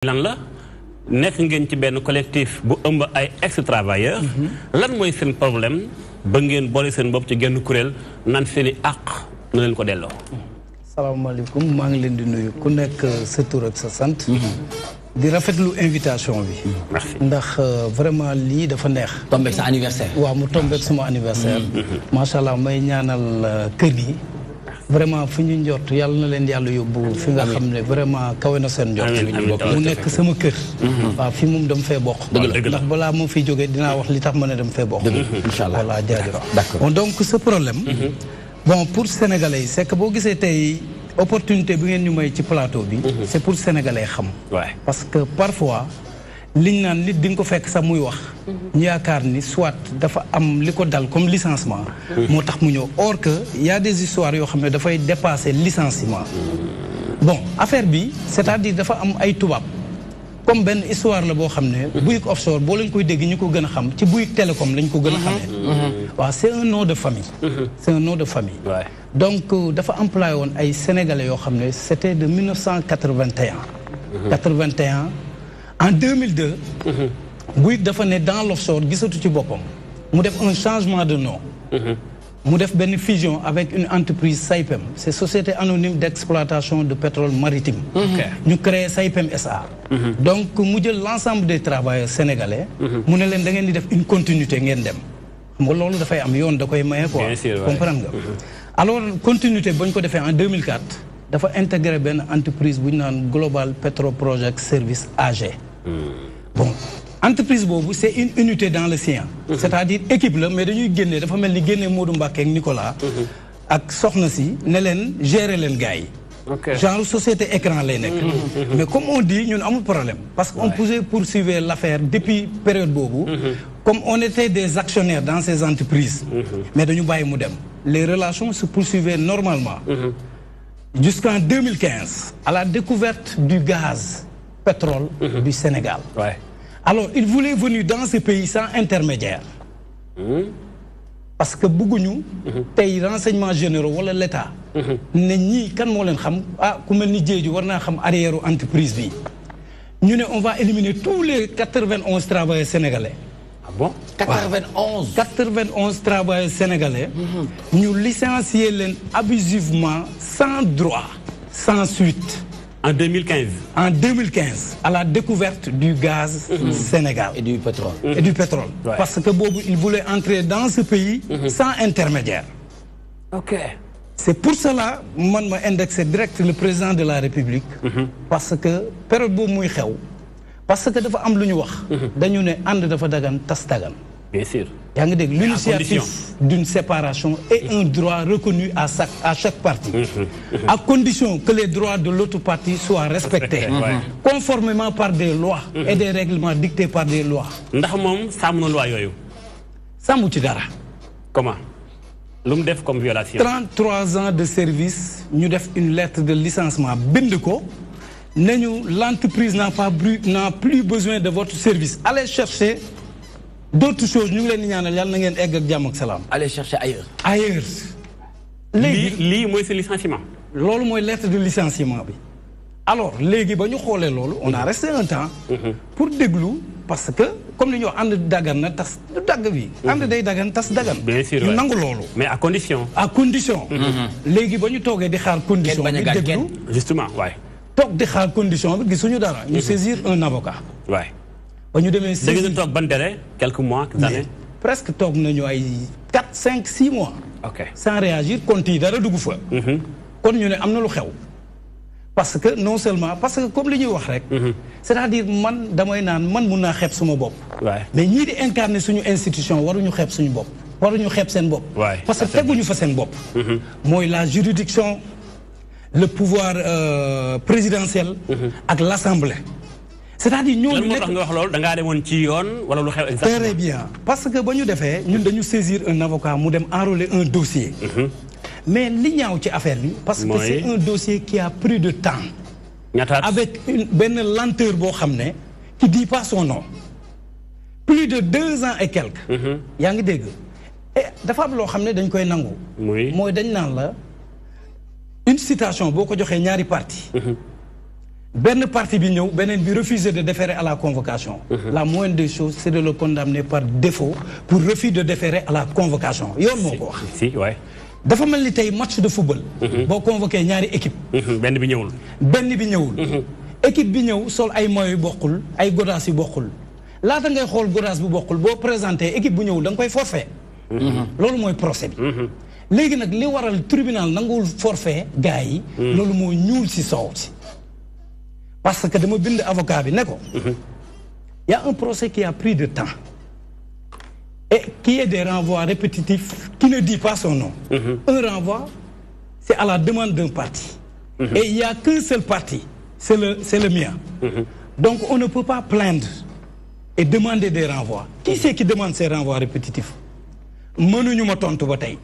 lan la nekk ngeen ci benn collectif bu ëmb ay ex-travailleurs lan mooy seen problème ba ngeen boole seen bopp ci genn kuréel nan seeni àq na leen ko delloo. salaamaaleykum maa ngi leen di nuyu ku nekk sa tur ak sa sant. di rafetlu invitation bi. merci ndax vraiment lii dafa neex. tombeek sa anniversaire. waaw mu tombeek sama anniversaire. macha allah may ñaanal kër gi. vraiment fu ñu njort yàlla na leen yàlla yóbbu fi nga xam ne vraiment kawe na seen njort mu nekk sama kër waaw fi moom dama fee bokk ndax balaa moo fiy jógee dinaa wax li tax ma ne dama fee bokk inchallah voilà jaajëf bon donc ce problème bon pour sénégalais yi c'est que boo gisee tey opportunité bi ngeen ñu may ci plateau bi c'est pour sénégalais xam parce que parfois liñ naan nit di nga ko fekk sax muy wax ñu yaakaar ni soit dafa am li ko dal comme licenciement moo tax mu ñëw or que y a des histoires yoo xam ne dafay dépasser licenciement bon affaire bi c'est-à-dire dafa am ay tubaab comme benn histoire la boo xam ne Bouygues Offshore boo lañ koy dégg ñu ko gën a xam ci Bouygues Télécom lañ ko gën a xamee waaw c'est un nom de famille c'est un nom de famille donc dafa employé woon ay sénégalais yoo xam ne c'était de 1981 en 2002 Bouygues dafa ne dans l'offshore gisatu ci boppam mu def un changement de nom mu def benn fusion avec une entreprise Saipem c'est société anonyme d'exploitation de pétrole maritime ñu créé Saipem SA donc mu jël l'ensemble des travailleurs sénégalais mu ne leen da ngeen di def une continuité ngeen dem xam nga loolu dafay am yoon da koy maye quoi comprendre nga alors continuité ba ñu ko defee en 2004 dafa intégré benn entreprise bu ñu naan Global Petro Project Service AG bon entreprise boobu c'est une unité dans le sien c'est-à-dire équipe la mais dañuy génne dafa mel ni génne Modou Mbacké ak Nicolas ak soxna si ne leen gérer leen gars yi genre société écran lay nekk mais comme on dit ñun amul problème parce qu'on pouvait poursuivre l'affaire depuis période boobu comme on était des actionnaires dans ces entreprises mais dañu bàyyi mu dem les relations se poursuivaient normalement jusqu'en 2015 à la découverte du gaz pétrole du Sénégal. Alors, il voulait venir dans ce pays sans intermédiaire. Parce que bëgguñu tey renseignements généraux wala l'État ne ñii kan moo leen xam ku mel ni Diédhiou war naa xam arrière entreprise bi ñu ne on va éliminer tous les 91 travailleurs sénégalais. Ah bon 91 travailleurs sénégalais ñu licencier leen abusivement sans droit sans suite. En 2015. En 2015, à la découverte du gaz Sénégal. Et du pétrole. Et du pétrole. Parce que Bobo, il voulait entrer dans ce pays sans intermédiaire. Ok. C'est pour cela que je m'ai indexé direct le président de la République. Parce que, période Bobo muy xew, parce que dafa am lu ñu wax. Dañu ne ànd dafa dagan tas dagan. Bien sûr. yaa ngi dégg l'initiative d'une séparation est un droit reconnu à chaque partie à condition que les droits de l'autre partie soient respectés conformément par des lois et des règlements dictés par des lois ndax moom sàmm na loi yooyu sàmmu ci dara comment lu mu def comme violation 33 ans de service ñu def une lettre de licenciement bind ko nañu l'entreprise n'a plus besoin de votre service allez chercher d'autres choses ñu ngi leen di ñaanal yàlla na ngeen egg ak jàmm ak salaam. Allez chercher ailleurs. Ailleurs. léegi lii mooy sa licenciement. loolu mooy lettre de licenciement bi. alors léegi ba ñu xoolee loolu. on a resté un temps. pour déglu parce que comme li ñu wax ànd dagan na tas du dagg bi. ànd day dagan tas dagan. bien sûr ñu nangu loolu. mais à condition. à condition. léegi ba ñu toogee di xaar condition bi déglu. justement waay. toog di xaar condition bi gisuñu dara. ñu saisir un avocat. waay. ba ñu demee da ngeen toog ban délai quelques mois quelques années. presque toog nañu ay 4 5 6 mois. ok sans réagir compte yi dara dugg fa. kon ñu ne am na lu xew. parce que non seulement parce que comme li ñuy wax rek. c'est-à-dire man damay naan man mun naa xeeb suma bopp. mais ñii di incarner suñu institution waruñu xeeb suñu bopp. waruñu xeeb seen bopp. parce que teguñu fa seen bopp. mooy la juridiction le pouvoir présidentiel. ak l'assemblée. c'est-à-dire ñooñu nekk lan moo tax nga wax loolu da ngaa demoon ci yoon wala lu xew exactement. très bien parce que ba ñu defee ñun dañu saisir un avocat mu dem enrôler un dossier. mais li ñaaw ci affaire bi. parce que c'est un dossier qui a pris de temps. ñaataat avec benn lenteur boo xam ne. qui dit pas son nom. plus de 2 ans et quelques. yaa ngi dégg et dafa am loo xam ne dañ koy nangu. mooy dañ naan la une citation boo ko joxee ñaari parti benn parti bi ñëw beneen bi refuser de déférer à la convocation. La moindre des choses c'est de le condamner par défaut pour refus de déférer à la convocation yoon moo ko wax. si waay. dafa mel ni tey match de football. boo convoqué ñaari équipe. benn bi ñëwul. benn bi ñëwul. équipe bi ñëw sol ay maillots yu bokkul ay godaas yu bokkul laata ngay xool godaas bu bokkul boo présenté équipe bu ñëwul da nga koy forfait. loolu mooy procès bi. léegi nag li waral tribunal nanguwul forfait gars yi. loolu moo ñuul si soow si. parce que dama bind avocat bi ne ko. y a un procès qui a pris de temps. et qui est des renvois répétitifs qui ne dit pas son nom. Un renvoi, c'est à la demande d'un parti. Et il n'y a qu'un seul parti, c'est le mien. Donc on ne peut pas plaindre et demander des renvois. Qui c'est qui demande ces renvois répétitifs? Mënuñu ma tontu ba tey.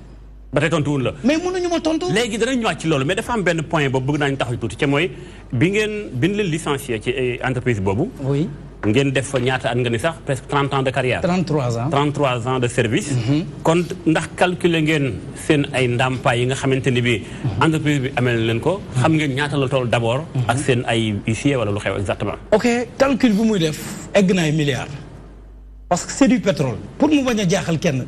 ba tey tontuwul la. Mais mënuñu ma tontu. léegi danañ ñëwaat ci loolu mais dafa am benn point boobu bëgg naa ñu taxaw tuuti ca mooy bi ngeen leen licencié ci entreprise boobu. Oui. ngeen def fa ñaata at nga ni sax presque 30 ans de carrière. 33 ans 33 ans de service. kon ndax calculer ngeen seen ay ndàmpaay yi nga xamante ni bi entreprise bi amel leen ko. xam ngeen ñaata la toll d'abord. ak seen ay huissier wala lu xew exactement. ok calcul bi muy def egg na ay milliards. parce que c'est du pétrole pour mu bañ a jaaxal kenn.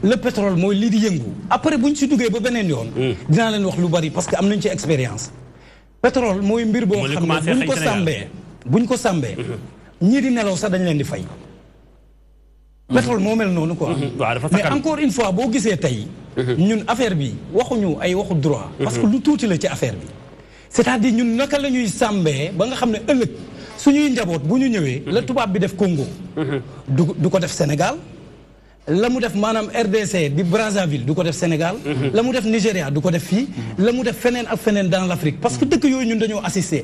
le pétrole mooy lii di yëngu. après bu ñu si duggee ba beneen yoon. dinaa leen wax lu bari parce que am nañ ci expérience. pétrole mooy mbir boo xam ne buñ ko sàmbee buñ ko sàmbee. ñii di nelaw sax dañ leen di fay. pétrole moo mel noonu quoi. mais encore une fois boo gisee tey. ñun affaire bi waxuñu ay waxu droit. parce que lu tuuti la ci affaire bi. c'est-à-dire ñun naka la ñuy sàmbee ba nga xam ne ëllëg suñuy njaboot bu ñu ñëwee. la tubaab bi def Congo. du ko def Sénégal. la mu def maanaam RDC di Brazzaville du ko def Sénégal. la mu def Nigéria du ko def fii. la mu def feneen ak feneen dans l'Afrique parce que dëkk yooyu ñun dañoo assister.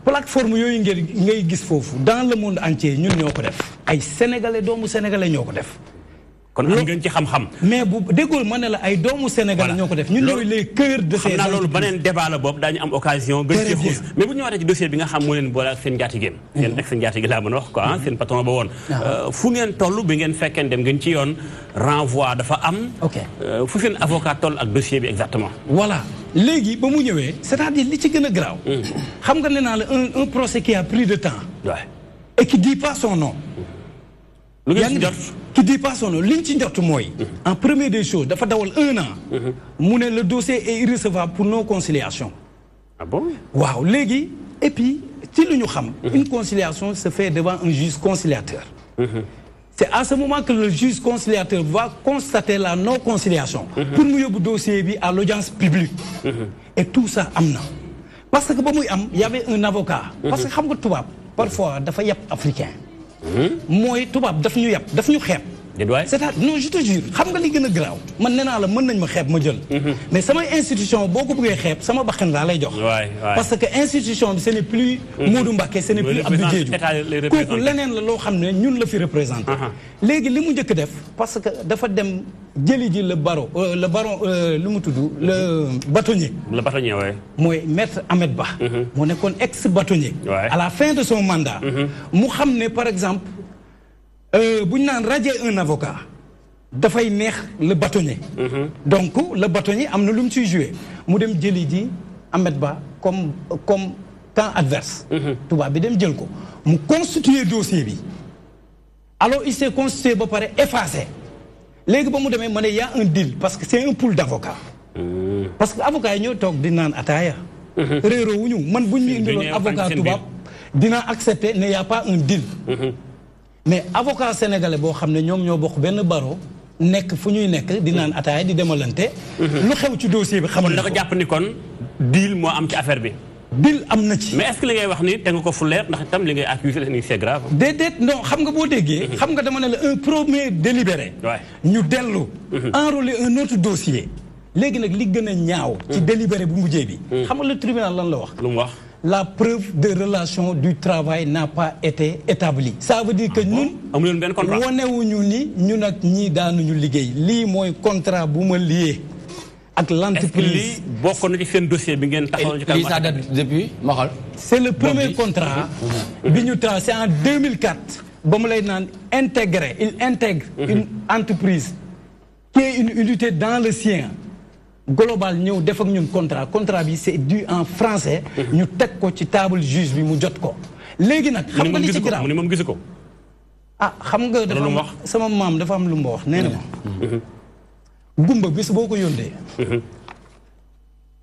plateforme yooyu ngay gis foofu dans le monde entier ñun ñoo ko def. ay sénégalais doomu sénégalais ñoo ko def. kon am ngeen ci xam-xam. mais bu déggoo ma ne la ay doomu sénégalais ñoo ko def. ñun ñooy les cœurs de ces. xam naa loolu beneen débat la boobu daañu am occasion. gën ci xuus mais bu ñu ñëwaatee ci dossier bi nga xam moo leen boole ak seen njaatigéem. seen ex njaatige laa mën a wax quoi seen patron ba woon. fu ngeen toll bi ngeen fekkee dem ngeen ci yoon renvoi dafa am. ok fu seen avocat toll ak dossier bi exactement. voilà léegi ba mu ñëwee c'est-à-dire li ci gën a garaaw. xam nga nee naa la un procès qui a pris de temps. et qui dit pas son nom. lu ngeen ci jot qui dit pas son nom li ñu ci njort mooy. en premier des choses dafa dawal 1 an. mu ne le dossier est irrecevable pour non conciliation. ah bon waaw léegi et puis ci lu ñu xam. une conciliation se fait devant un juge conciliateur. c'est à ce moment que le juge conciliateur va constater la non conciliation. pour mu yóbbu dossier bi à l'audience publique. et tout ça am na. parce que ba muy am y avait un avocat. parce que xam nga tubaab parfois dafa yab africain. mooy tubaab daf ñu yab daf ñu xeeb. c'est-à-dire non je te jure xam nga li gën a garaaw man nee naa la mën nañ ma xeeb ma jël. mais samay institution boo ko bëggee xeeb sama bakkan laa lay jox. parce que institution bi ce n'est plus Modou Mbacké ce n'est plus Abdou Diédhiou kooku leneen la loo xam ne ñun la fi représenté. léegi li mu njëkk def parce que dafa dem jëli ji le baron lu mu tudd le bâtonnier. le bâtonnier oui. mooy maître Ahmed Ba. moo nekkoon ex bâtonnier. à la fin de son mandat. mu xam ne par exemple. bu ñu naan radier un avocat dafay neex le bâtonnier. donc le bâtonnier am na lu mu ciy joué mu dem jëli ji Ahmed Ba comme camp adverse. tubaab bi dem jël ko mu constituer dossier bi alors il s'est constitué ba pare effacé léegi ba mu demee ma ne y a un deal parce que c'est un pool d'avocats. parce que avocats yi ñoo toog di naan ataaya. réeroo wu ñu man bu ñu indiloon avocat tubaab dinaa accepter ne y a pas un deal. mais avocat sénégalais boo xam ne ñoom ñoo bokk benn baro nekk fu ñuy nekk di naan ataaya di demalante. lu xew ci dossier bi xamal na ko. kon jàpp ni kon deal moo am ci affaire bi. deal am na ci. mais est-ce que li ngay wax ni te nga ko fu leer ndax itam li ngay accuser ni c'est grave. déedéet non xam nga boo déggee. xam nga dama ne la un premier délibéré. ñu dellu. enrôler un autre dossier. léegi nag li gën a ñaaw. ci délibéré bu mujjee bi. xam nga le tribunal lan la wax. lu mu wax. la preuve de relation du travail n'a pas été établie. ça veut dire que ñun. amuñu benn contrat wonewuñu ni ñun ak ñii daanuñu liggéey. lii mooy contrat bu ma lié ak l'entreprise. est-ce que lii bokk na ci seen dossier bi ngeen taxaw ci lii ça date depuis ma xool. c'est le premier contrat. bi ñu tracé en 2004. ba mu lay naan intégré il intègre une entreprise qui est une unité dans le sien. global ñëw def ak ñun contrat bi c'est dû en français. ñu teg ko ci table juge bi mu jot ko. léegi nag xam nga li ci garaaw mu ne moom gisu ko. ah xam nga dafa am sama maam dafa am lu mu wax nee na ma. gumba bis boo ko yóndee.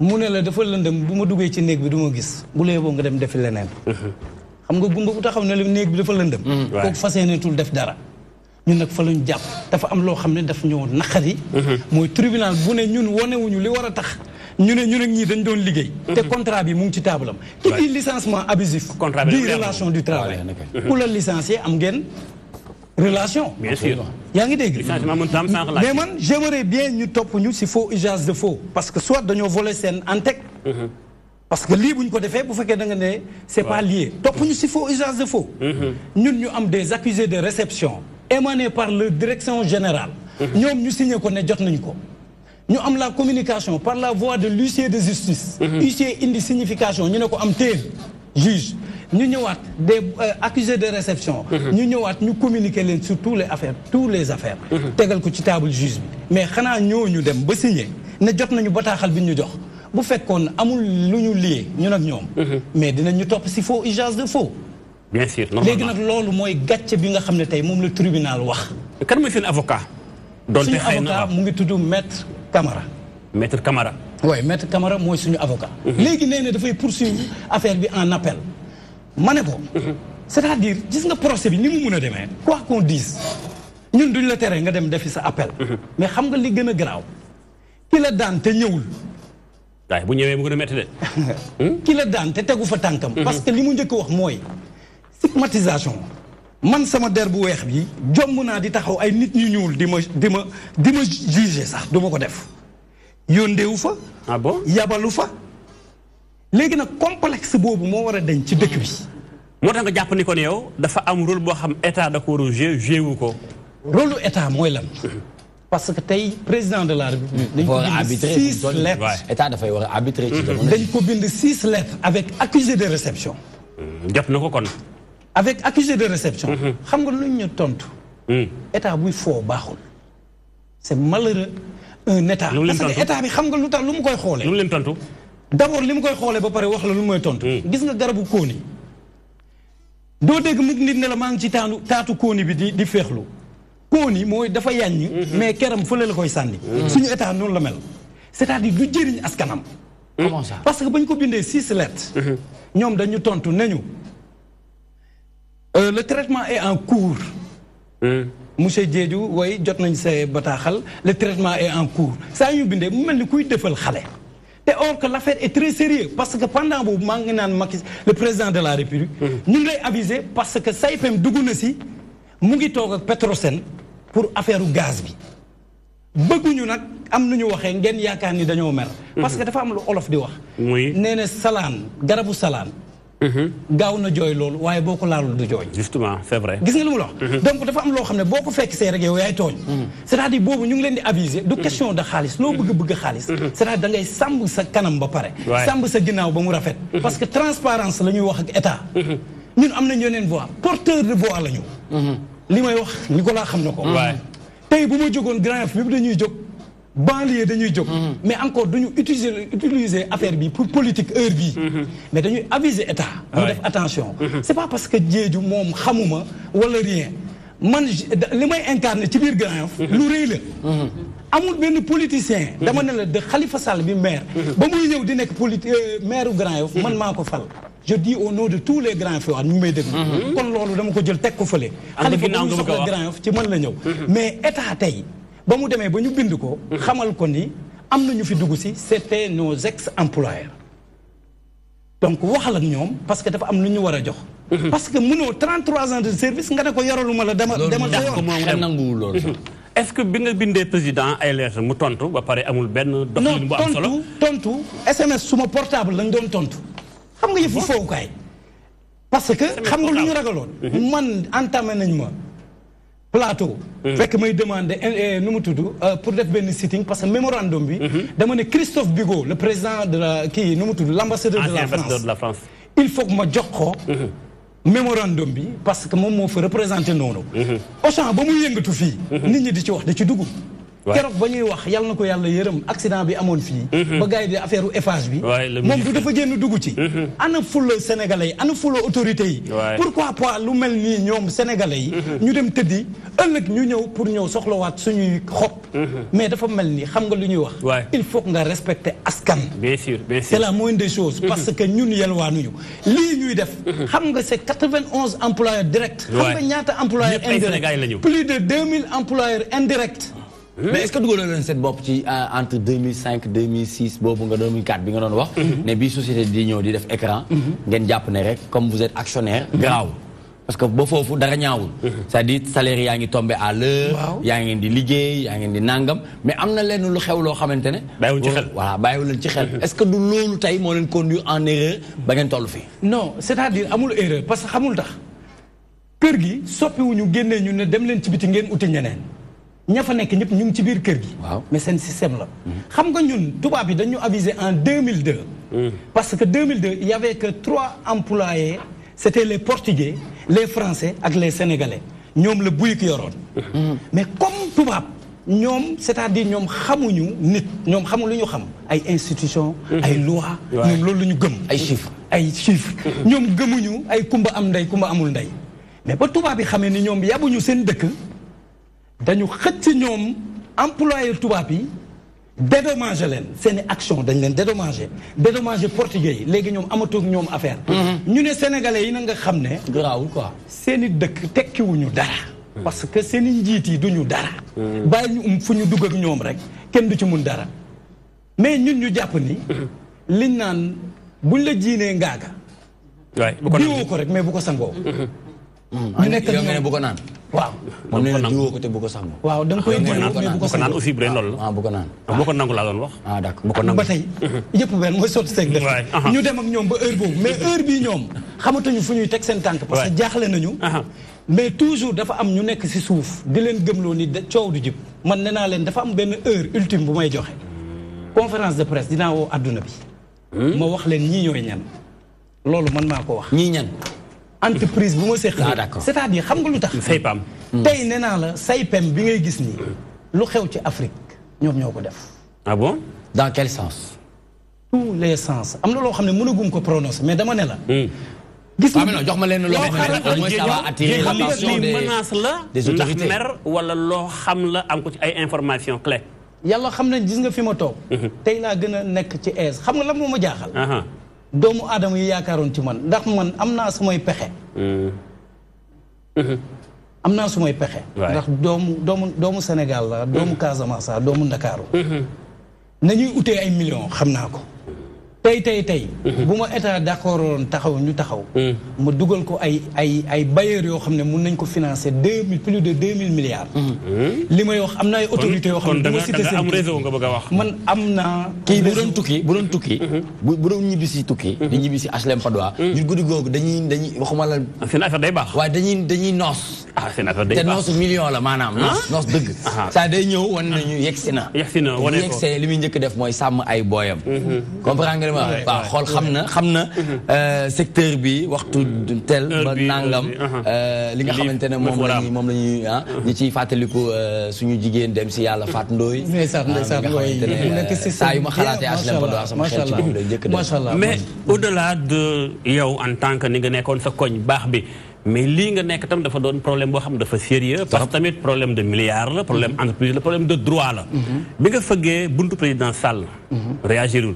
mu ne la dafa lëndëm bu ma duggee ci néeg bi du ma gis bu lee boo nga dem defi leneen. xam nga gumba bu taxaw ne la néeg bi dafa lëndëm. kooku fas yéeneetul def dara. ñun nag fa lañu jàpp dafa am loo xam ne daf ñoo naqari. mooy tribunal bu ne ñun wanewuñu li war a tax ñu ne ñun ak ñii dañ doon liggéey. te contrat bi mu ngi ci table am. ki di licenciement abusif. contrat bi di relation du travail. ku la licencier am ngeen relation. bien sûr yaa ngi dégg. mais man j'aimerais bien ñu topp ñu si faux usage de faux. parce que soit dañoo voler seen antec. parce que lii bu ñu ko defee bu fekkee da nga ne c'est pas lié topp ñu si faux usage de faux. ñun ñu am des accusés de réception. émané par la direction générale. ñoom ñu signé ko ne jot nañu ko. ñu am la communication par la voie de l'huissier de justice. huissier indi signification ñu ne ko am teel juge. ñu ñëwaat des accusés de réception. ñu ñëwaat ñu communiquer leen sur tous les affaires. tegal ko ci table juge bi. mais xanaa ñooñu dem ba signé ne jot nañu bataaxal bi ñu jox bu fekkoon amul lu ñu lié ñun ak ñoom. mais dinañ ñu topp si faux usage de faux. bien sûr léegi nag loolu mooy gàcce bi nga xam ne tey moom la tribunal wax. kan mooy seen avocat. suñu avocat mu ngi tudd maître Camara. maître Camara. oui maître Camara mooy suñu avocat. léegi nee na dafay poursuivre affaire bi en appel. ma ne ko. c'est-à-dire gis nga procès bi ni mu mun a demee. quoi qu'on dise ñun duñ la tere nga dem defi sa appel. mais xam nga li gën a garaaw. ki la daan te ñëwul. waaye bu ñëwee mu gën a métti de. ki la daan te tegu fa tànkam. parce que li mu njëkk wax mooy. stigmatisation man sama der bu weex bi jomb naa di taxaw ay nit ñu ñuul di ma juger sax du ma ko def yóndeewu fa. ah bon yabalu fa. léegi nag complexe boobu moo war a dañ ci dëkk bi. moo tax nga jàpp ni kon yow dafa am rôle boo xam état da ko war a joué wu ko. rôle lu état mooy lan. parce que tey président de la république. dañ ko bind 6 lettres. état dafay war a arbitrer ci jamono. dañ ko bind 6 lettres avec accusé de réception. jot na ko kon. avec accusé de réception. xam nga lu ñu tontu. état buy foo baaxul. c'est malheureux un état. parce que état bi xam nga lu tax lu mu koy xoolee. lu mu leen tontu. d'abord li mu koy xoolee ba pare wax la lu mooy tontu. gis nga garabu kóoni. doo dégg mukk nit ne la maa ngi ci taatu kóoni bi di féexlu. kóoni mooy dafa yàññ. mais keram fële la koy sànni. suñu état noonu la mel. c'est-à-dire du jëriñ askanam. comment ça parce que ba ñu ko bindee 6 lettres. ñoom dañu tontu nañu. le traitement est en cours. monsieur Diédhiou way jot nañ see bataaxal le traitement est en cours saa ñu bindee mu mel ni kuy defal xale. te or que l'affaire est très sérieuse parce que pendant boobu maa ngi naan Macky le président de la République. ñu ngi lay aviser parce que SAIPEM dugg na si mu ngi toog ak Petrosen pour affaire gaz bi. bëgguñu nag am nañu waxee ngeen yaakaar ni dañoo mer. parce que dafa am lu olof di wax. muy nee na salaan garabu salaan. gaaw na jooy loolu waaye boo ko laalul du jooy. justement c'est vrai. gis nga lu mu la wax. donc dafa am loo xam ne boo ko fekk see rek yow yaay tooñ. c'est-à-dire boobu ñu ngi leen di aviser. du question de xaalis loo bëgg xaalis. c'est-à-dire da ngay sàmb sa kanam ba pare. sàmb sa ginnaaw ba mu rafet. parce que transparence la ñuy wax ak état. ñun am nañ yeneen voix porteur de voix la ñu. li may wax Nicolas xam na ko. tey bu ma jógoon Grand Yoff bi dañuy jóg. banlieue dañuy jóg. mais encore duñu utiliser affaire bi pour politique heure bii. mais dañuy aviser état. mu def attention. c'est pas parce que Diédhiou moom xamuma wala rien man li may incarné ci biir Grand Yoff lu rëy la. amul benn politicien. dama ne la de Khalifa Sall bi maire. ba muy ñëw di nekk maire Grand Yoff man maa ko fal. je dis au nom de tous les Grand Yoff ñu may dégg. kon loolu dama ko jël teg ko fële. Khalifa ba mu soxla Grand Yoff ci man la ñëw. mais état tey. ba mu demee ba ñu bind ko. xamal ko ni am na ñu fi dugg si c'était nos ex-employeurs. donc waxal ak ñoom parce que dafa am lu ñu war a jox. parce que mënoo 33 ans de service nga ne ko yoraluma la demal sa yoon. loolu est-ce que bi nga bindee président ay lettres mu tontu ba pare amul benn doxalin bu am solo. non tontu SMS suma portable lañ doon tontu. xam nga yëfu fowukaay. parce que xam nga lu ñu ragaloon. man entamé nañ ma. plateau. fekk may demandé nu mu tudd pour def benn sitting parce que mémorandum bi. dama ne Christophe Bigot le président de la kii nu mu tudd l'ambassadeur de la France. il faut que ma jox ko. mémorandum bi parce que moom moo fa représenté noonu. Auchan ba muy yëngatu fii. nit ñi di ci wax da ci dugg. keroog ba ñuy wax yàlla na ko yàlla yërëm accident bi amoon fii. ba gars yi di affaire u Eiffage bi. moom du dafa génn dugg ci. ana fula sénégalais yi ana fula autorité yi. pourquoi pas lu mel nii ñoom sénégalais yi. ñu dem tëddi ëllëg ñu ñëw pour ñëw soxlawaat suñuy xob. mais dafa mel ni xam nga lu ñuy wax. il faut que nga respecter askan. bien sûr bien sûr c'est la moindre des choses. parce que ñun yelwaanuñu lii ñuy def. xam nga c'est 91 employeurs directs. xam nga ñaata employeurs indirects plus de 2000 employeurs indirects. mais est-ce que dugaloo leen seen bopp ci entre 2005 2006 boobu nga 2004 bi nga doon wax. ne bii société di ñëw di def écran. ngeen jàpp ne rek comme vous êtes actionnaire. graaw parce que ba foofu dara ñaawul. c'est-à-dire salaire yaa ngi tombé à l'heure. yaa ngeen di liggéey yaa ngeen di nangam. mais am na lenn lu xew loo xamante ne. bàyyiwul ci xel voilà bàyyiwul leen ci xel. est-ce que du loolu tey moo leen conduire en erreur ba ngeen toll fii. non c'est-à-dire amul erreur parce que xamul tax kër gi soppiwuñu génnee ñu ne dem leen ci biti ngeen uti ñeneen. ña fa nekk ñëpp ñu ngi ci biir kër gi. mais seen système la. xam nga ñun tubaab yi dañu avisé en 2002. parce que 2002 il y avait que 3 employés c'était les Portugais les Français ak les Sénégalais ñoom la buy ki yoroon. mais comme tubaab ñoom c'est-à-dire ñoom xamuñu nit ñoom xamu lu ñu xam ay institutions. ay lois. ñoom loolu la ñu gëm. ay chiffres ñoom gëmuñu ay kumba am ndey kumba amul ndey mais ba tubaab yi xamee ni ñoom yabuñu seen dëkk. dañu xëcc ñoom employé tubaab yi dédommagé leen seeni action dañ leen dédommagé portugais yi léegi ñoom amatoog ñoom affaire. ñu ne sénégalais yi na nga xam ne. garaawul quoi. seeni dëkk tekkiwuñu dara. parce que seeni njiit yi duñu dara. bàyyi ñu fu ñu dugg ak ñoom rek kenn du ci mun dara. mais ñun ñu jàpp ni. liñ naan buñ la jiinee ngaaga. waay bu ko diwoo ko rek mais bu ko sangoo. ñu nekk yow nga ne bu ko naan. waaw moom nee na diwoo ko te bu ko sangoo. waaw da nga koy diwoo mais bu ko naan aussi bu dee loolu la. bu ko naan. bu ko nangu laa doon wax. d'accord bu ko nangu ba tey. yëpp benn mooy sotti seeg def. ñu dem ak ñoom ba heure boobu mais heure bii ñoom xamatuñu fu ñuy teg seen tànk. parce que jaaxle nañu. mais toujours dafa am ñu nekk ci suuf di leen gëmloo ni coow du jib man nee naa leen dafa am benn heure ultime bu may joxe. conférence de presse dinaa woo adduna bi. ma wax leen ñii ñooy ñan. loolu man maa ko wax. ñii ñan. entreprise bu ma seqal. d'accord c'est-à-dire xam nga lu tax. Saypam. tey nee naa la Saypem bi ngay gis nii. lu xew ci Afrique ñoom ñoo ko def. ah bon. dans quel sens. tous les sens am na loo xam ne mënagum ko prononcer mais dama ne la. gis nga jox ma leen loo xam ne mooy ça va attirer l'attention des menace la. des autorités ndax mer wala loo xam la am ko ci ay information clé. yàlla xam ne gis nga fi ma toog. tey laa gën a nekk ci aise xam nga lan moo ma jaaxal. doomu aadama yi yaakaaroon ci man ndax man am naa sumay pexe. am naa sumay pexe. ndax doomu Sénégal la doomu Casamance la doomu Ndakaaru. nañuy utee ay millions xam naa ko. tey. bu ma état d'accord woon taxaw ñu taxaw. ma dugal ko ay bailleurs yoo xam ne mun nañ ko financer plus de 2000 milliards. li may wax am na ay autorités yoo xam ne. kon da nga am réseau nga bëgg a wax. man am naa. kii bu doon tukki. bu doon ñibbi si tukki. di ñibbi si HLM Padois. ñun guddi googu dañuy waxuma la. seen affaire day baax. waaye dañuy noos. seen affaire day baax te noosu million la maanaam. noos dëgg. saa day ñëw wan nañu yegsi na. wane ko yegsee li muy njëkk def mooy sàmm ay booyam. comprendre nga waaw xool xam na secteur bi waxtu tel ba nangam li nga xamante ne moom la ñuy ñi ciy fàttaliku suñu jigéen dem si yàlla Fatou Ndoye saa yu ma xalaatee HLM Padois sama xel ci moom lay njëkk machallah mais au-delà de yow en tant que ni nga nekkoon sa koñ baax bi mais lii nga nekk tam dafa doon problème boo xam ne dafa sérieux parce que tamit problème de milliards la problème entreprise la problème de droit la bi nga fëggee buntu président Sall réagirul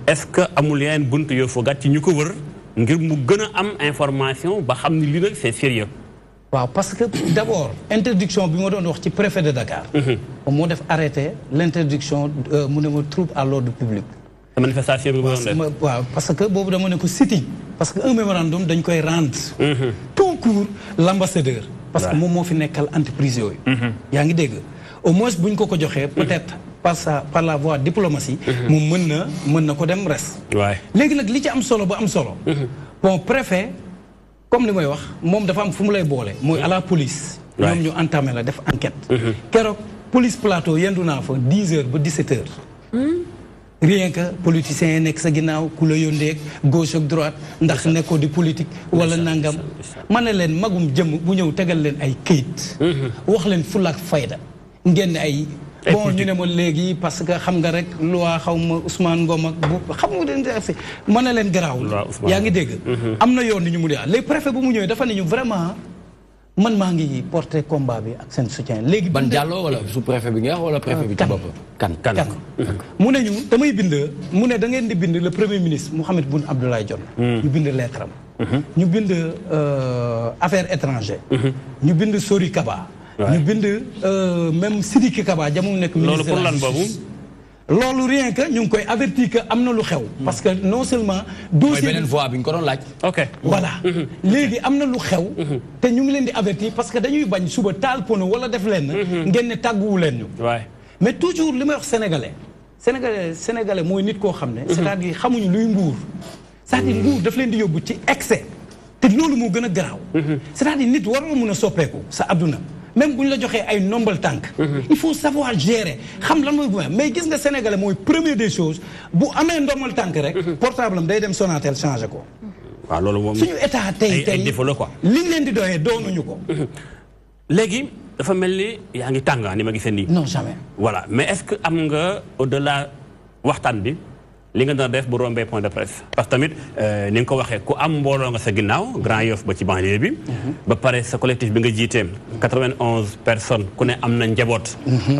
est-ce que amul yeneen buntu yoo foogaat ci ñu ko wër ngir mu gën a am information ba xam ni lii nag c'est sérieux waaw parce que d'abord interdiction bi ma doon wax ci préfet de Dakar moo def arrêté l'interdiction mu ne ma trouble à l'ordre public manifestation bi waaw parce que boobu dama ne ko sitting parce que un mémorandum dañ koy rendre tout court l'ambassadeur parce que moom moo fi nekkal entreprise yooyu yaa ngi dégg au moins buñ ko joxee peut-être par la voie diplomatie moom mën na ko dem res léegi nag li ci am solo ba am solo bon préfet comme li may wax moom dafa am fu mu lay boole mooy à la police ñoom ñu entamé la def enquête keroog police plateau yendu naa fa 10 heures ba 17 heures rien que politiciens yi nekk sa ginnaaw ku la yóndeeg gauche ak droite ndax nekkoo di politique wala nangam ma ne leen magum jëm bu ñëw tegal leen ay këyit wax leen fulla ak fayda ngeen ay bon ñu ne ma léegi parce que xam nga rek loi xaw ma Ousmane Ngom ak bu xam nga dañ mën na leen garaawul yaa ngi dégg am na yoon ni ñu mu dee léegi préfet bu mu ñëwee dafa ne ñu vraiment man maa ngi porter combat bi ak seen soutien léegi ban Diallo wala sous préfet bi nga wax wala préfet bi ci bopp kan mu ne ñu damay bind mu ne da ngeen di bind le premier ministre Mahammed Boun Abdallah Dionne ñu bind lettre am ñu bind affaires étrangères ñu bind Sori Kaba ñu bind même Sidiki Kaba jamono nekk ministre loolu pour lan boobu loolu rien que ñu ngi koy avertir que am na lu xew parce que non seulement dossier beneen voix bi ñu ko doon laaj ok voilà léegi am na lu xew te ñu ngi leen di avertir parce que dañuy bañ suba taal pono wala def leen ngeen ne tàgguwu leen ñu mais toujours li may wax sénégalais mooy nit koo xam ne c'est-à-dire xamuñu luy nguur c'est-à-dire nguur daf leen di yóbbu ci excès te loolu moo gën a garaaw c'est-à-dire nit war nga mun a soppeeku sa adduna même bu ñu la joxee ay nombal tànk il faut savoir gérer xam lan mooy bu mais gis nga sénégalais mooy première des choses bu amee ndombal tànk rek portable am day dem Sonatel changé ko waaw loolu moom suñu état tey défaut la quoi liñ leen di doyee doonuñu ko léegi dafa mel ni yaa ngi tàng ni ma gisee nii non jamais voilà mais est-ce que am nga au-delà waxtaan bi li nga doon def bu rombee point de presse parce que tamit ni nga ko waxee ku am mbooloo nga sa ginnaaw Grand Yoff ba ci banlieue bi ba pare sa collectif bi nga jiitee 91 personnes ku ne am na njaboot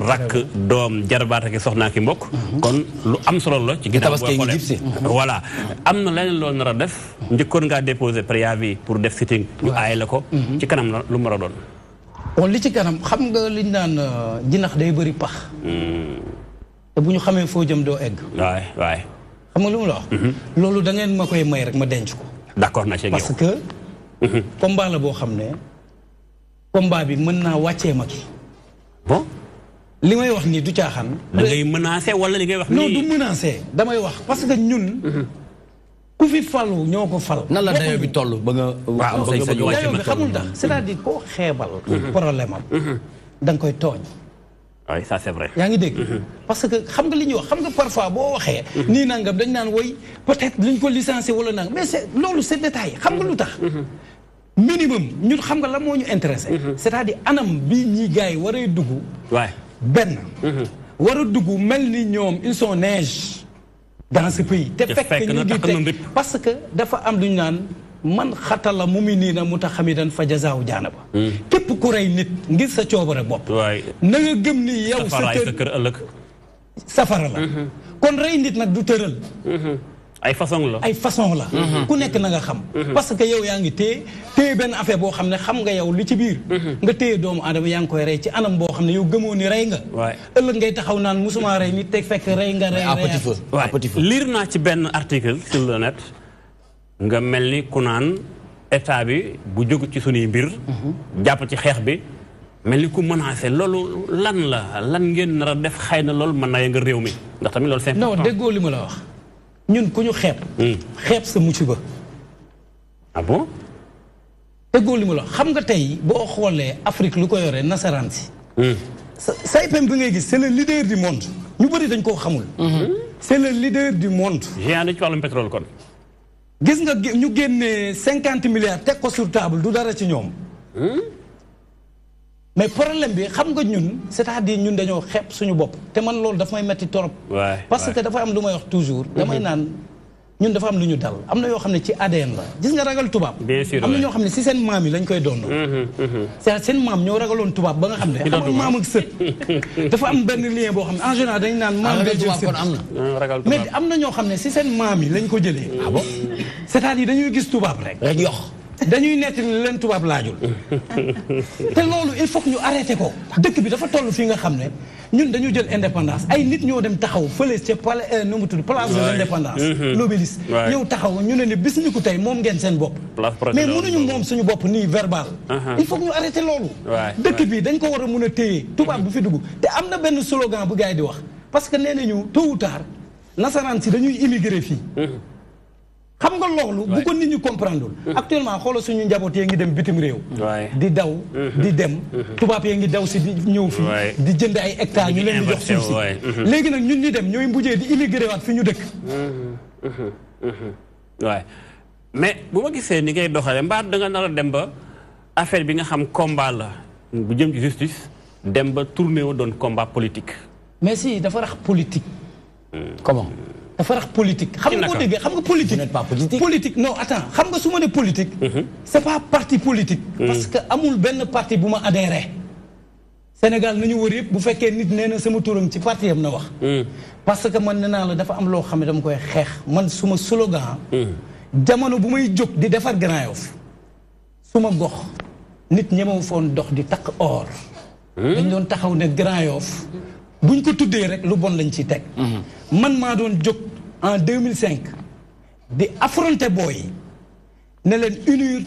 rakk doom jarbaat ak soxnaa ki mbokk kon lu am solo la ci ginnaaw boo xoolee voilà am na leneen loolu nar a def njëkkoon ngaa déposer préavis pour def sitting ñu aaye la ko ci kanam la lu mu war a doon bon li ci kanam xam nga liñ naan jinax day bëri pax te bu ñu xamee foo jëm doo egg waay xam nga lu mu la wax loolu da ngeen ma koy may rek ma denc ko d'accord na ci parce que combat la boo xam ne combat bi mën naa wàccee ma ki bon li may wax nii du caaxaan da ngay menacer wala li ngay wax nii non du menacer damay wax parce que ñun ku fi falu ñoo ko fal nan la dayo bi toll ba nga am sañ-sañ dayo bi xamul tax c'est-à-dire koo xeebal problème am da nga koy tooñ oui ça c'est vrai. yaa ngi dégg parce que xam nga li ñuy wax xam nga parfois boo waxee nii nangam dañ naan woy peut-être luñ ko licencié wala nangam mais c'est loolu c'est détail xam nga lu tax minimum ñun xam nga la moo ñu intéressé c'est-à-dire anam bi ñi gars yi waree dugg waay benn war a dugg mel ni ñoom ils sont neiges dans ce pays te fekk ñu ngi teg parce que dafa am lu ñu naan man xatala mu mi nii na mu tax xamidan fa jazaaw jaana ba képp ku rey nit ngir sa coobare bopp na nga gëm ni yow sa kër ëllëg safara la kon rey nit nag du tëral ay façon la ku nekk na nga xam parce que yow yaa ngi téye benn affaire boo xam ne xam nga yow li ci biir nga téye doomu aadama yaa ngi koy rey ci anam boo xam ne yow gëmoo ni rey nga ëllëg ngay taxaw naan musuma rey nit te fekk rey nga rey liir naa ci benn article sur le net nga mel ni ku naan état bi bu jóg ci sunuy mbir jàpp ci xeex bi mel ni ku menacé loolu lan ngeen nar a def xëy na loolu mën na yëngal réew mi ndax tamit loolu c'est important non déggoo li ma la wax ñun ku ñu xeeb sa musiba ah bon déggoo li ma la wax xam nga tey boo xoolee Afrique lu ko yore nasaraan si SAIPM bi ngay gis c'est le leader du monde ñu bëri dañ koo xamul c'est le leader du monde géant ci wàllum pétrole kon gis nga ñu génnee 50 milliards teg ko sur table du dara ci ñoom mais problème bi xam nga ñun c'est-à-dire ñun dañoo xeeb suñu bopp te man loolu dafa may metti torop parce que dafa am lu may wax toujours damay naan ñun dafa am lu ñu dal am na yoo xam ne ci ADN la gis nga ragal tubaab am na ñoo xam ne si seen maam yi lañ koy doon c'est seen maam ñoo ragaloon tubaab ba nga xam ne xam nga maam ak sët dafa am benn lien boo xam ne en général dañ naan maam day jël sët mais am na ñoo xam ne si seen maam yi lañ ko jëlee ah bon c'est-à-dire dañuy gis tubaab rek yox dañuy netti leen tubaab laajul te loolu il faut que ñu arrêté ko dëkk bi dafa toll fii nga xam ne ñun dañu jël indépendance ay nit ñoo dem taxaw fële ca palais nu mu tudd place de l'indépendance l'Obélisque ñëw taxaw ñu ne bis ñu ko tey moom ngeen seen bopp mais mënuñu moom suñu bopp nii verbal il faut que ñu arrêté loolu dëkk bi dañ ko war a mun a téye tubaab bu fi dugg te am na benn slogan bu gars yi di wax parce que nee nañu tôt ou tard nasaraan si dañuy immigré fii xam nga loolu bu ko nit ñi comprendre actuellement xoolal suñu njaboot yee ngi dem bitim réew di daw di dem tubaab yee ngi daw si di ñëw fii di jënd ay hectares ñu leen di jox suuf si léegi nag ñun ñi dem ñooy mbujee di immigré waat fi ñu dëkk waay mais bu ma gisee ni ngay doxale mbaa da nga nar a dem ba affaire bi nga xam combat la bu jëm ci justice dem ba tourné wu doon combat politique mais si dafa rax politique. comment. dafa rax politique. xam nga boo déggee xam nga politique. vous n'êtes pas politique. politique non attends xam nga su ma nee politique. c'est pas parti politique. parce que amul benn parti bu ma adhéré. Sénégal nañu wër yëpp bu fekkee nit nee na sama turam ci parti yam na wax. parce que man nee naa la dafa am loo xam ne dama koy xeex man suma slogan. jamono bu may jóg di defar Grand Yoff suma gox nit ñemewu foon dox di takk or. dañ doon taxaw ne Grand Yoff buñ ko tuddee rek lu bon lañ ciy teg. man maa doon jóg en 2005 di affronter booy ne leen unir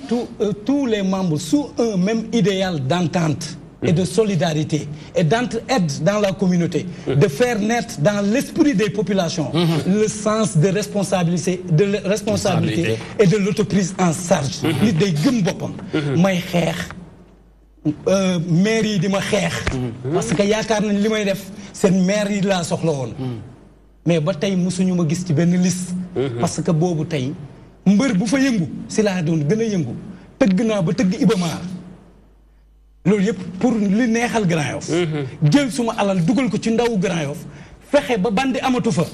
tous les membres sous un même idéal d'entente et de solidarité et d'entraide dans la communauté, de faire naître dans l'esprit des populations le sens de responsabilité et de l'autoprise en charge. Nit day gëm boppam may xeex maire yi di ma xeex parce que yaakaar nañ li may def seen maire yi laa soxla woon mais ba tey mosuñu ma gis ci benn liste parce que boobu tey mbër bu fa yëngu si laa doon gën a yëngu tëgg naa ba tëgg Ibamaar loolu yëpp pour li neexal Grand Yoff jël suma alal dugal ko ci ndawu Grand Yoff fexe ba bandi amatu fa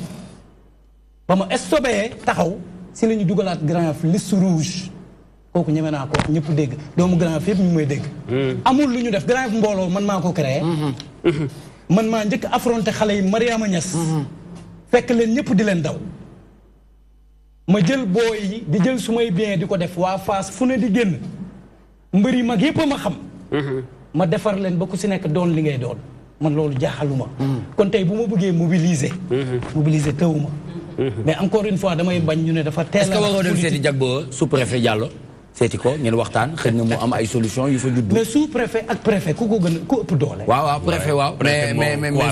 ba ma stopé taxaw si la ñu dugalaat Grand Yoff liste rouge kooku ñeme naa ko ñëpp dégg doomu Grand Yoff yëpp ñu may dégg amul lu ñu def Grand Yoff mbooloo man maa ko créé man maa njëkk affronté xale yi Mariama Niass fekk leen ñëpp di leen daw ma jël booy yi di jël sumay bien di ko def waa Fass fu ne di génn mbër yi mag yëpp a ma xam ma defar leen ba ku si nekk doon li ngay doon man loolu jaaxaluma kon tey bu ma bëggee mobiliser tëwuma mais encore une fois damay bañ ñu ne dafa teel a. est-ce que waroo dem seeti Jagbo sous-préfet Diallo seeti ko ngeen waxtaan xëy na mu am ay solution yu fa judd. mais sous-préfet ak préfet ku ko gën a ku ëpp doole. waaw préfet waaw. mais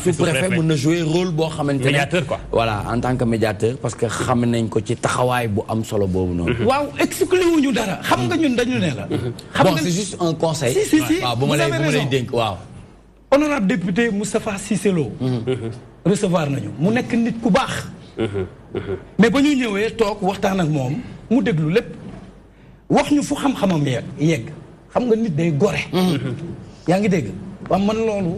sous-préfet mën na jouer rôle boo xamante ne. médiateur quoi. voilà en tant que médiateur parce que xam nañ ko ci taxawaay bu am solo boobu noonu. waaw exclu wuñu dara xam nga ñun dañu ne la. xam nga c'est juste un conseil. si waaw bu ma lay dénk waaw. honorable député Moustapha Cissé Lo recevoir nañu mu nekk nit ku baax. mais ba ñu ñëwee toog waxtaan ak moom mu déglu lépp wax ñu fu xam-xamam yegg xam nga nit day gore. yaa ngi dégg waaw man loolu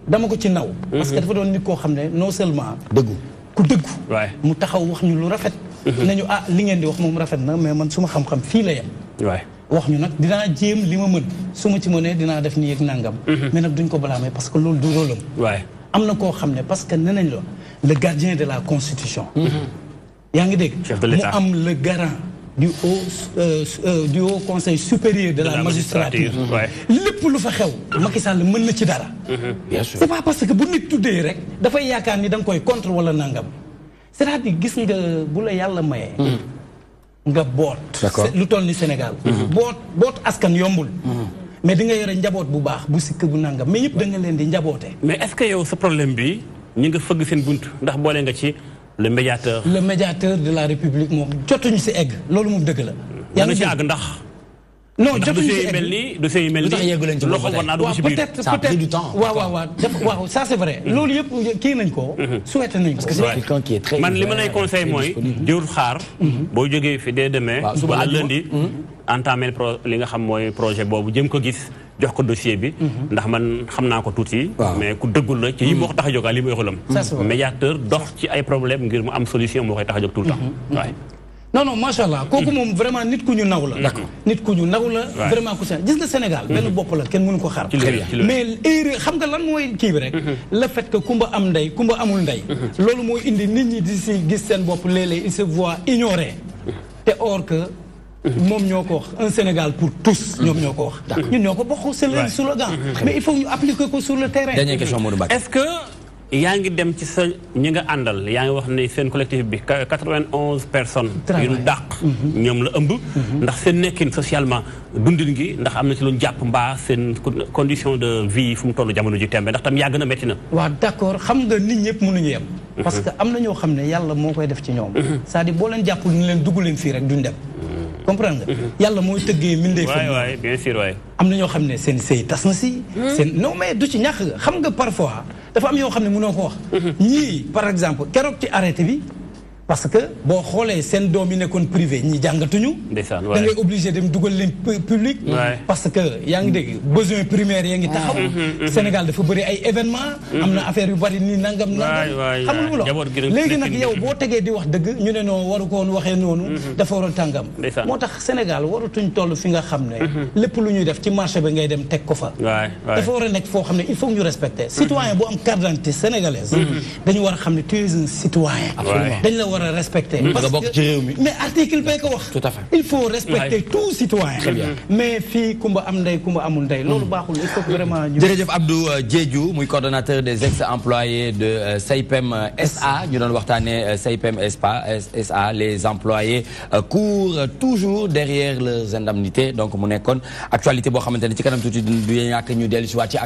dama ko ci naw. parce que dafa doon nit koo xam ne non seulement. dëggu ku dëggu. mu taxaw wax ñu lu rafet. nañu li ngeen di wax moom rafet na mais man suma xam-xam fii la yem. wax ñu nag dinaa jéem li ma mën su ma ci mënee dinaa def nii ak nangam. mais nag duñ ko blâmer parce que loolu du rôle am. am na koo xam ne parce que nee nañ la le gardien de la constitution. yaa ngi dégg. mu am le garant du haut conseil supérieur de la magistrature. lépp lu fa xew Macky Sall mën na ci dara. bien sûr c'est pas parce que bu nit tuddee rek dafay yaakaar ni da nga koy contre wala nangam c'est-à-dire gis nga bu la yàlla mayee. nga boot. lu toll ni Sénégal. boot askan yombul. mais di nga yore njaboot bu baax bu sikk bu nangam mais ñëpp da nga leen di njaboote. mais est-ce que yow sa problème bi ñi nga fëgg seen bunt ndax boole nga ci le médiateur. le médiateur de la République moom jotuñu si egg loolu moom dëgg la. yaa ngi ci àgg ndax. non jotuñu si egg dossier yu mel nii loxo war naa dugg ci biir. ça a pris du temps. waaw ça c'est vrai. loolu yëpp kii nañ ko. souhaité nañ ko. parce que c'est quelqu'un qui est très. man li ma lay conseil mooy. jërul xaar. boo jógee fi dès demain. suba à lundi. entamé li nga xam mooy projet boobu jëm ko gis jox ko dossier bi. ndax man xam naa ko tuuti. mais ku dëggul la ci yi moo ko tax a jóg li muy xolam. médiateur dox ci ay problème ngir mu am solution moo koy tax a jóg tout le temps. waaye. non macha allah kooku moom vraiment nit ku ñu naw la. nit ku ñu naw la. vraiment ku gis nga Sénégal. benn bopp la kenn mënu ko xaar. mais erreur xam nga lan mooy kii bi rek. le fait que kumba am ndey kumba amul ndey. loolu mooy indi nit ñi di si gis seen bopp léeg-léeg il se voit ignoré. te or que. moom ñoo ko wax un Sénégal pour tous. ñoom ñoo ko wax. ñun ñoo ko bokk c'est le slogan. mais il faut ñu appliquer ko sur le terrain. dernière question Modou Mbacké. est-ce que yaa ngi dem ci sa ñi nga àndal yaa ngi wax ne seen collectif bi 91 personnes. yu ñu dàq. ñoom la ëmb. ndax seen nekkin socialement dundin gi ndax am na ci lu ñu jàpp mbaa seen condition de vie fu mu toll jamono ji tembe ndax tam yàgg na métti na. waaw d'accord xam nga nit ñëpp mënuñu yem. parce que am na ñoo xam ne yàlla moo koy def ci ñoom. c'est-à-dire boo leen jàppul ñu leen dugg leen fii rek duñ dem. comprendre nga. yàlla mooy tëggee mindee fa. waay bien sûr waay. am na ñoo xam ne seen sëy tas na si. non mais du ci ñàkk xam nga parfois dafa am yoo xam ne mënoo ko wax. ñii par exemple keroog ci arrêté bi parce que boo xoolee seen doom yi nekkoon privé ñi jàngatuñu. da ngay obligé dem dugal leen public. parce que yaa ngi dégg besoin primaire yaa ngi taxaw. Sénégal dafa bëri ay événements. am na affaire yu bari nii nangam. xam nga lu la léegi nag yow boo tegee di wax dëgg ñu ne noonu waru ko woon waxee noonu. dafa war a tàngam. moo tax Sénégal waratuñ toll fi nga xam ne. lépp lu ñuy def ci marché bi ngay dem teg ko fa. dafa war a nekk foo xam ne il faut ñu respecter. citoyen bu am carte d'identité sénégalaise. dañu war a xam ne tu es un citoyen. dañ la war a respecter. parce que mais article bee ko wax. tout à fait il faut respecter tout citoyen. mais fii kumba am ndey kumba amul ndey loolu baaxul il faut vraiment. jërëjëf Abdou Diédhiou muy coordonnateur des ex-employés de SAIPEM SA ñu doon waxtaanee SAIPEM SA les employés courent toujours derrière leurs indemnités donc mu nekkoon actualité boo xamante ne ci kanam tuuti du ñàkk ñu dellu si waat ci